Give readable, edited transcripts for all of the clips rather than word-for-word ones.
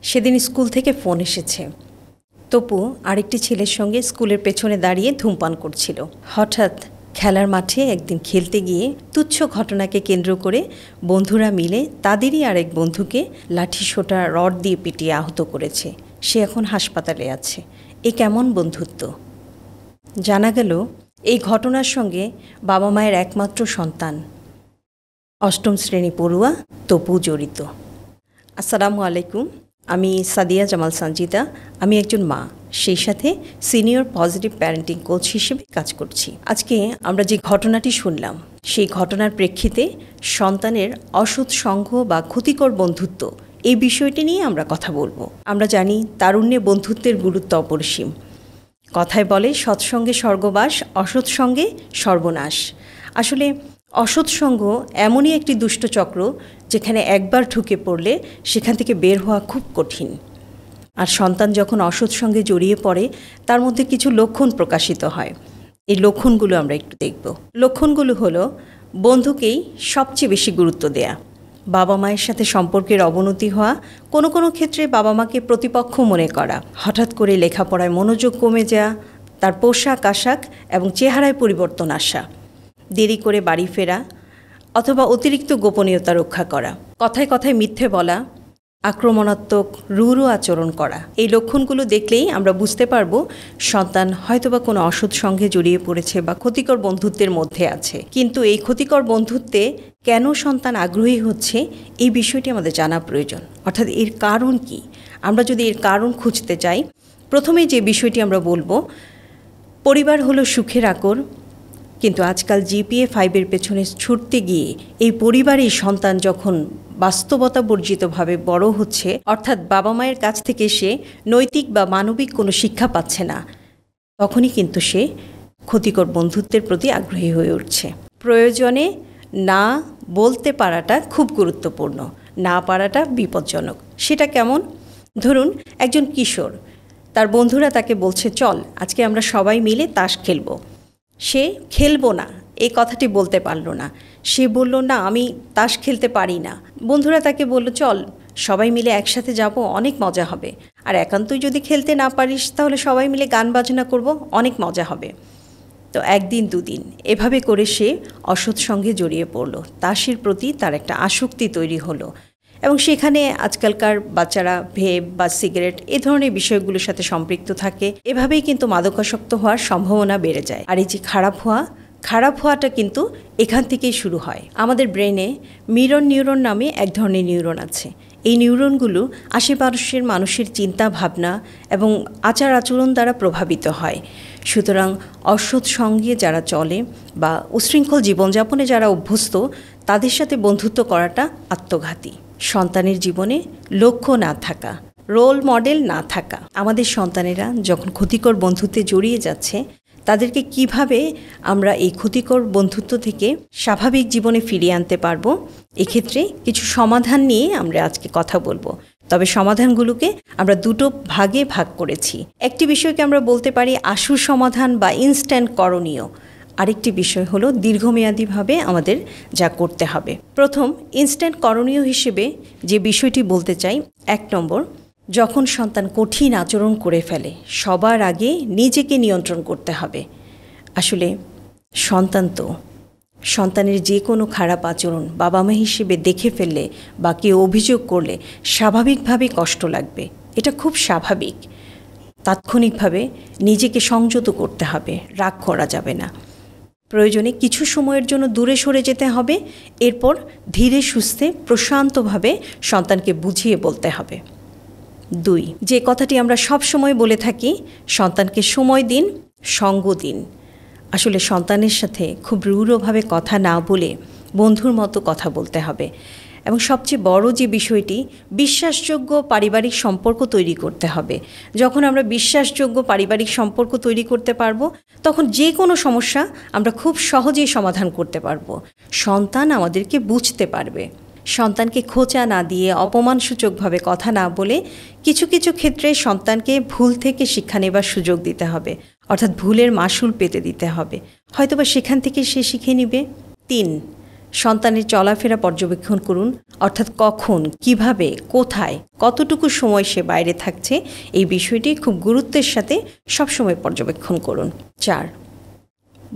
সেদিন স্কুল থেকে ফোন এসেছে। তপু আরেকটি ছেলের সঙ্গে স্কুলের পেছনে দাঁড়িয়ে ধূমপান করছিল। হঠাৎ খেলার মাঠে একদিন খেলতে গিয়ে তুচ্ছ ঘটনাকে কেন্দ্র করে বন্ধুরা মিলে তাদেরই আরেক বন্ধুকে লাঠিসোঁটা রড দিয়ে পিটিয়ে আহত করেছে। সে এখন হাসপাতালে আছে। এ কেমন বন্ধুত্ব? জানা গেল এই ঘটনার সঙ্গে বাবা মায়ের একমাত্র সন্তান ৮ম শ্রেণী পড়ুয়া তপু জড়িত। আসসালামু আলাইকুম। আমি সাদিয়া জামাল সঞ্জিতা। আমি একজন মা, সেই সাথে সিনিয়র পজিটিভ প্যারেন্টিং কোচ হিসেবে কাজ করছি। আজকে আমরা যে ঘটনাটি শুনলাম, সেই ঘটনার প্রেক্ষিতে সন্তানের অসৎ সঙ্গ বা ক্ষতিকর বন্ধুত্ব, এই বিষয়টি নিয়ে আমরা কথা বলবো। আমরা জানি তারুণ্যে বন্ধুত্বের গুরুত্ব অপরিসীম। কথায় বলে সৎসঙ্গে স্বর্গবাস, অসৎ সঙ্গে সর্বনাশ। আসলে অসৎ সঙ্গ এমনই একটি দুষ্ট চক্র যেখানে একবার ঢুকে পড়লে সেখান থেকে বের হওয়া খুব কঠিন। আর সন্তান যখন অসৎ সঙ্গে জড়িয়ে পড়ে তার মধ্যে কিছু লক্ষণ প্রকাশিত হয়। এই লক্ষণগুলো আমরা একটু দেখব। লক্ষণগুলো হলো বন্ধুকেই সবচেয়ে বেশি গুরুত্ব দেয়া, বাবা মায়ের সাথে সম্পর্কের অবনতি হওয়া, কোনো কোনো ক্ষেত্রে বাবা মাকে প্রতিপক্ষ মনে করা, হঠাৎ করে লেখাপড়ায় মনোযোগ কমে যাওয়া, তার পোশাক আশাক এবং চেহারায় পরিবর্তন আসা, দেরি করে বাড়ি ফেরা অথবা অতিরিক্ত গোপনীয়তা রক্ষা করা, কথায় কথায় মিথ্যে বলা, আক্রমণাত্মক রূঢ় আচরণ করা। এই লক্ষণগুলো দেখলেই আমরা বুঝতে পারবো সন্তান হয়তোবা কোনো অসৎ সঙ্গে জড়িয়ে পড়েছে বা ক্ষতিকর বন্ধুত্বের মধ্যে আছে। কিন্তু এই ক্ষতিকর বন্ধুত্বে কেন সন্তান আগ্রহী হচ্ছে, এই বিষয়টি আমাদের জানা প্রয়োজন। অর্থাৎ এর কারণ কি? আমরা যদি এর কারণ খুঁজতে চাই, প্রথমেই যে বিষয়টি আমরা বলবো, পরিবার হলো সুখের আকর, কিন্তু আজকাল জিপিএ 5-এর পেছনে ছুটতে গিয়ে এই পরিবারেই সন্তান যখন বাস্তবতা বর্জিতভাবে বড় হচ্ছে, অর্থাৎ বাবা মায়ের কাছ থেকে সে নৈতিক বা মানবিক কোনো শিক্ষা পাচ্ছে না, তখনই কিন্তু সে ক্ষতিকর বন্ধুত্বের প্রতি আগ্রহী হয়ে উঠছে। প্রয়োজনে না বলতে পারাটা খুব গুরুত্বপূর্ণ, না পারাটা বিপজ্জনক। সেটা কেমন? ধরুন একজন কিশোর, তার বন্ধুরা তাকে বলছে চল আজকে আমরা সবাই মিলে তাস খেলবো। সে খেলবো না এই কথাটি বলতে পারলো না। সে বলল না আমি তাস খেলতে পারি না। বন্ধুরা তাকে বলল চল সবাই মিলে একসাথে যাব, অনেক মজা হবে। আর একান্তই যদি খেলতে না পারিস তাহলে সবাই মিলে গান বাজনা করব, অনেক মজা হবে। তো একদিন দুদিন এভাবে করে সে অসৎ সঙ্গে জড়িয়ে পড়ল। তাসের প্রতি তার একটা আসক্তি তৈরি হলো এবং সেখানে আজকালকার বাচ্চারা ভেপ বা সিগারেট এ ধরনের বিষয়গুলোর সাথে সম্পৃক্ত থাকে। এভাবেই কিন্তু মাদকাসক্ত হওয়ার সম্ভাবনা বেড়ে যায়। আর এই যে খারাপ হওয়াটা কিন্তু এখান থেকেই শুরু হয়। আমাদের ব্রেনে মিরর নিউরন নামে এক ধরনের নিউরন আছে। এই নিউরনগুলো আশেপাশের মানুষের চিন্তা ভাবনা এবং আচার আচরণ দ্বারা প্রভাবিত হয়। সুতরাং অসৎ সঙ্গে যারা চলে বা উশৃঙ্খল জীবনযাপনে যারা অভ্যস্ত, তাদের সাথে বন্ধুত্ব করাটা আত্মঘাতী। সন্তানের জীবনে লক্ষ্য না থাকা, রোল মডেল না থাকা। আমাদের সন্তানেরা যখন ক্ষতিকর বন্ধুত্বে জড়িয়ে যাচ্ছে, তাদেরকে কিভাবে আমরা এই ক্ষতিকর বন্ধুত্ব থেকে স্বাভাবিক জীবনে ফিরিয়ে আনতে পারবো, এক্ষেত্রে কিছু সমাধান নিয়ে আমরা আজকে কথা বলবো। তবে সমাধানগুলোকে আমরা দুটো ভাগে ভাগ করেছি। একটি বিষয়কে আমরা বলতে পারি আশু সমাধান বা ইনস্ট্যান্ট করণীয়। আরেকটি বিষয় হলো দীর্ঘমেয়াদীভাবে আমাদের যা করতে হবে। প্রথম ইনস্ট্যান্ট করণীয় হিসেবে যে বিষয়টি বলতে চাই, 1 নম্বর, যখন সন্তান কঠিন আচরণ করে ফেলে সবার আগে নিজেকে নিয়ন্ত্রণ করতে হবে। আসলে সন্তানের যে কোনো খারাপ আচরণ বাবা মা হিসেবে দেখে ফেললে বা কেউ অভিযোগ করলে স্বাভাবিকভাবেই কষ্ট লাগবে, এটা খুব স্বাভাবিক। তাৎক্ষণিকভাবে নিজেকে সংযত করতে হবে, রাগ করা যাবে না। প্রয়োজনে কিছু সময়ের জন্য দূরে সরে যেতে হবে। এরপর ধীরে সুস্থে প্রশান্তভাবে সন্তানকে বুঝিয়ে বলতে হবে। 2, যে কথাটি আমরা সব সময় বলে থাকি, সন্তানকে সময় দিন, সঙ্গ দিন। আসলে সন্তানের সাথে খুব রূঢ়ভাবে কথা না বলে বন্ধুর মতো কথা বলতে হবে। এবং সবচেয়ে বড় যে বিষয়টি, বিশ্বাসযোগ্য পারিবারিক সম্পর্ক তৈরি করতে হবে। যখন আমরা বিশ্বাসযোগ্য পারিবারিক সম্পর্ক তৈরি করতে পারবো, তখন যে কোনো সমস্যা আমরা খুব সহজেই সমাধান করতে পারবো। সন্তান আমাদেরকে বুঝতে পারবে। সন্তানকে খোঁচা না দিয়ে, অপমানসূচকভাবে কথা না বলে কিছু কিছু ক্ষেত্রে সন্তানকে ভুল থেকে শিক্ষা নেবার সুযোগ দিতে হবে, অর্থাৎ ভুলের মাসুল পেতে দিতে হবে। হয়তোবা সেখান থেকে সে শিখে নিবে। 3, সন্তানের চলাফেরা পর্যবেক্ষণ করুন, অর্থাৎ কখন, কিভাবে, কোথায়, কতটুকু সময় সে বাইরে থাকছে এই বিষয়টি খুব গুরুত্বের সাথে সবসময় পর্যবেক্ষণ করুন। 4,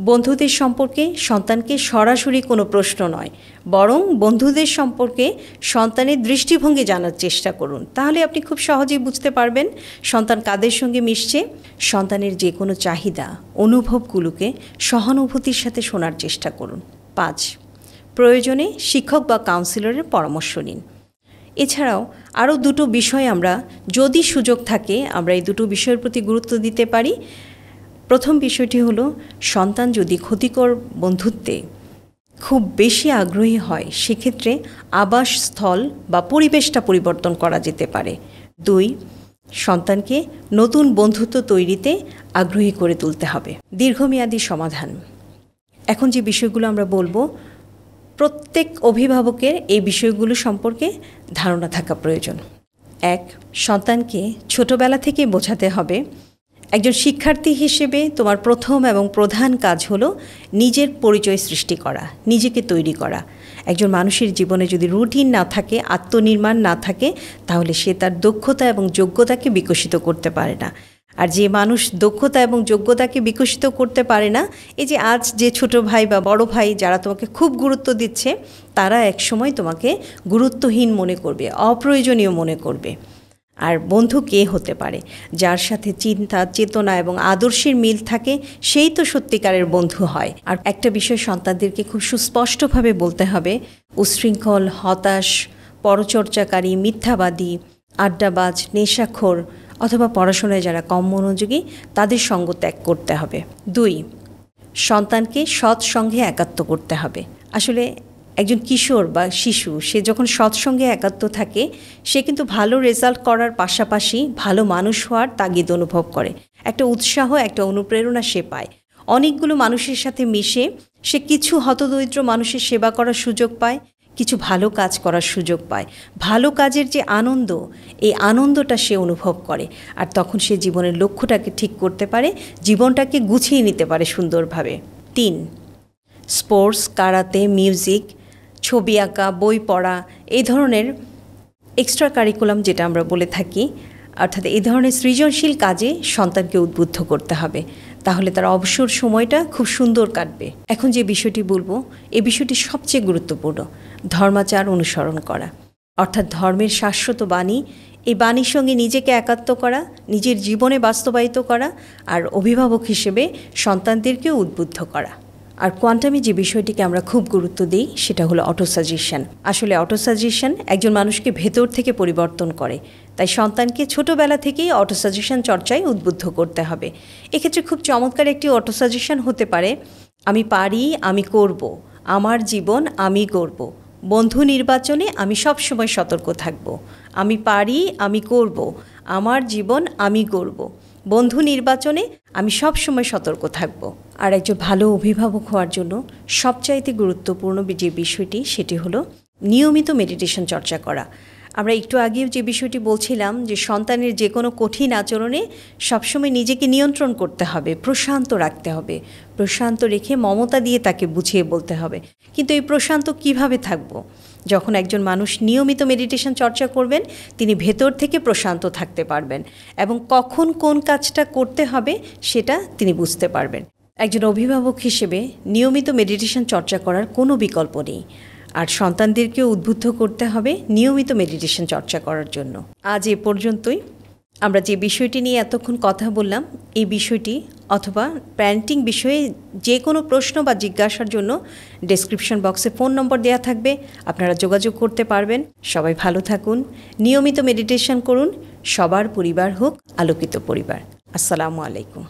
বন্ধুদের সম্পর্কে সন্তানকে সরাসরি কোনো প্রশ্ন নয়, বরং বন্ধুদের সম্পর্কে সন্তানের দৃষ্টিভঙ্গি জানার চেষ্টা করুন। তাহলে আপনি খুব সহজেই বুঝতে পারবেন সন্তান কাদের সঙ্গে মিশছে। সন্তানের যে কোনো চাহিদা, অনুভবগুলোকে সহানুভূতির সাথে শোনার চেষ্টা করুন। 5, প্রয়োজনে শিক্ষক বা কাউন্সিলরের পরামর্শ নিন। এছাড়াও আরও 2টো বিষয় আমরা, যদি সুযোগ থাকে, আমরা এই 2টো বিষয়ের প্রতি গুরুত্ব দিতে পারি। প্রথম বিষয়টি হলো, সন্তান যদি ক্ষতিকর বন্ধুত্বে খুব বেশি আগ্রহী হয়, সেক্ষেত্রে আবাসস্থল বা পরিবেশটা পরিবর্তন করা যেতে পারে। 2, সন্তানকে নতুন বন্ধুত্ব তৈরিতে আগ্রহী করে তুলতে হবে। দীর্ঘমেয়াদী সমাধান। এখন যে বিষয়গুলো আমরা বলবো, প্রত্যেক অভিভাবকের এই বিষয়গুলো সম্পর্কে ধারণা থাকা প্রয়োজন। 1, সন্তানকে ছোটবেলা থেকে বোঝাতে হবে, একজন শিক্ষার্থী হিসেবে তোমার প্রথম এবং প্রধান কাজ হলো নিজের পরিচয় সৃষ্টি করা, নিজেকে তৈরি করা। একজন মানুষের জীবনে যদি রুটিন না থাকে, আত্মনির্মাণ না থাকে, তাহলে সে তার দক্ষতা এবং যোগ্যতাকে বিকশিত করতে পারে না। আর যে মানুষ দক্ষতা এবং যোগ্যতাকে বিকশিত করতে পারে না, এই যে আজ যে ছোট ভাই বা বড় ভাই যারা তোমাকে খুব গুরুত্ব দিচ্ছে, তারা একসময় তোমাকে গুরুত্বহীন মনে করবে, অপ্রয়োজনীয় মনে করবে। আর বন্ধু কে হতে পারে? যার সাথে চিন্তা, চেতনা এবং আদর্শের মিল থাকে, সেই তো সত্যিকারের বন্ধু হয়। আর একটা বিষয় সন্তানদেরকে খুব সুস্পষ্টভাবে বলতে হবে, উচ্ছৃঙ্খল, হতাশ, পরচর্চাকারী, মিথ্যাবাদী, আড্ডাবাজ, নেশাখোর অথবা পড়াশোনায় যারা কম মনোযোগী, তাদের সঙ্গ ত্যাগ করতে হবে। 2, সন্তানকে সৎসঙ্গে একাত্ম করতে হবে। আসলে একজন কিশোর বা শিশু, সে যখন সৎসঙ্গে একাত্ম থাকে, সে কিন্তু ভালো রেজাল্ট করার পাশাপাশি ভালো মানুষ হওয়ার তাগিদ অনুভব করে, একটা উৎসাহ, একটা অনুপ্রেরণা সে পায়। অনেকগুলো মানুষের সাথে মিশে সে কিছু হতদরিদ্র মানুষের সেবা করার সুযোগ পায়, কিছু ভালো কাজ করার সুযোগ পায়। ভালো কাজের যে আনন্দ, এই আনন্দটা সে অনুভব করে। আর তখন সে জীবনের লক্ষ্যটাকে ঠিক করতে পারে, জীবনটাকে গুছিয়ে নিতে পারে সুন্দরভাবে। 3, স্পোর্টস, কারাতে, মিউজিক, ছবি আঁকা, বই পড়া, এই ধরনের এক্সট্রা কারিকুলাম যেটা আমরা বলে থাকি, অর্থাৎ এই ধরনের সৃজনশীল কাজে সন্তানকে উদ্বুদ্ধ করতে হবে। তাহলে তার অবসর সময়টা খুব সুন্দর কাটবে। এখন যে বিষয়টি বলবো, এই বিষয়টি সবচেয়ে গুরুত্বপূর্ণ, ধর্মাচার অনুসরণ করা, অর্থাৎ ধর্মের শাশ্বত বাণী, এই বাণীর সঙ্গে নিজেকে একাত্ম করা, নিজের জীবনে বাস্তবায়িত করা, আর অভিভাবক হিসেবে সন্তানদেরকেও উদ্বুদ্ধ করা। আর কোয়ান্টামে যে বিষয়টিকে আমরা খুব গুরুত্ব দিই, সেটা হলো অটোসাজেশন। আসলে অটোসাজেশন একজন মানুষকে ভেতর থেকে পরিবর্তন করে। তাই সন্তানকে ছোটোবেলা থেকেই অটোসাজেশন চর্চায় উদ্বুদ্ধ করতে হবে। এক্ষেত্রে খুব চমৎকার একটি অটোসাজেশন হতে পারে, আমি পারি, আমি করব, আমার জীবন আমি গড়ব, বন্ধু নির্বাচনে আমি সবসময় সতর্ক থাকব, আমি পারি, আমি করব, আমার জীবন আমি গড়ব, বন্ধু নির্বাচনে আমি সবসময় সতর্ক থাকব। আর একজন ভালো অভিভাবক হওয়ার জন্য সবচাইতে গুরুত্বপূর্ণ যে বিষয়টি, সেটি হলো নিয়মিত মেডিটেশন চর্চা করা। আমরা একটু আগেও যে বিষয়টি বলছিলাম, যে সন্তানের যে কোনো কঠিন আচরণে সবসময় নিজেকে নিয়ন্ত্রণ করতে হবে, প্রশান্ত রাখতে হবে, প্রশান্ত রেখে মমতা দিয়ে তাকে বুঝিয়ে বলতে হবে। কিন্তু এই প্রশান্ত কিভাবে থাকবো? যখন একজন মানুষ নিয়মিত মেডিটেশন চর্চা করবেন, তিনি ভেতর থেকে প্রশান্ত থাকতে পারবেন এবং কখন কোন কাজটা করতে হবে সেটা তিনি বুঝতে পারবেন। একজন অভিভাবক হিসেবে নিয়মিত মেডিটেশন চর্চা করার কোনো বিকল্প নেই। আর সন্তানদেরকেও উদ্বুদ্ধ করতে হবে নিয়মিত মেডিটেশন চর্চা করার জন্য। আজ এ পর্যন্তই। আমরা যে বিষয়টি নিয়ে এতক্ষণ কথা বললাম, এই বিষয়টি অথবা প্যারেন্টিং বিষয়ে যে কোনো প্রশ্ন বা জিজ্ঞাসার জন্য ডেসক্রিপশন বক্সে ফোন নম্বর দেওয়া থাকবে, আপনারা যোগাযোগ করতে পারবেন। সবাই ভালো থাকুন, নিয়মিত মেডিটেশন করুন, সবার পরিবার হোক আলোকিত পরিবার। আসসালামু আলাইকুম।